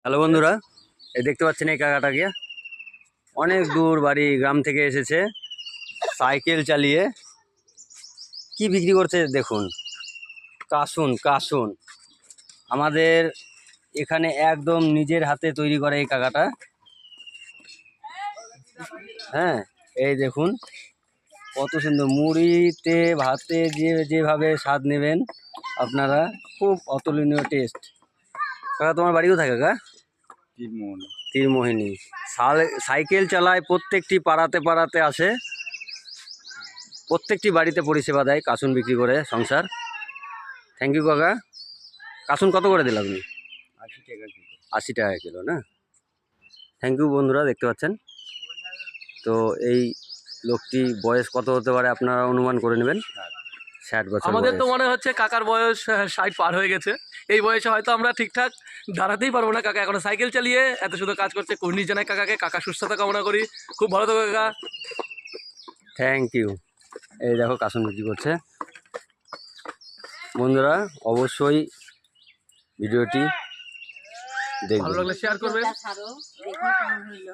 Hello বন্ধুরা, এই দেখতে পাচ্ছেন এই কাকাটাকে অনেক দূর বাড়ি গ্রাম থেকে এসেছে সাইকেল চালিয়ে। কি বিক্রি করছে দেখুন, কাসুন কাসুন আমাদের এখানে একদম নিজের হাতে তৈরি করে এই কাকাটা। হ্যাঁ, এই দেখুন কত সুন্দর, মুড়িতে ভাতে যেভাবে স্বাদ নেবেন আপনারা, খুব অতুলনীয় টেস্ট। কাকা তোমার বাড়ি কোথায় কাকা? তীরমোহিনী। সাইকেল চালায়, প্রত্যেকটি পাড়াতে পাড়াতে আসে, প্রত্যেকটি বাড়িতে পরিষেবা দেয় কাসুন বিক্রি করে সংসার। থ্যাংক ইউ কাকা। কাসুন কত করে দিল আপনি? 80 টাকা কিলো। 80 টাকা কিলো না? থ্যাংক ইউ বন্ধুরা, দেখতে পাচ্ছেন তো এই লোকটি বয়স কত হতে পারে আপনারা অনুমান করে নেবেন। 60 বছর আমাদের তো বয়স। মনে হচ্ছে কাকার বয়স 60 পার হয়ে গেছে। এই বয়সে হয়তো আমরা ঠিকঠাক দাঁড়াতেই পারবো না। কাকা এখনো সাইকেল চালিয়ে এত সুন্দর কাজ করছে। কুর্নিশ জানাই কাকাকে, কাকা সুস্থতা কামনা করি, খুব ভালো থাকো কাকা। Thank you. এই দেখো কাসুন বিক্রি করছে। বন্ধুরা অবশ্যই ভিডিওটি ভালো দেখবেন। লাগলে শেয়ার করবে।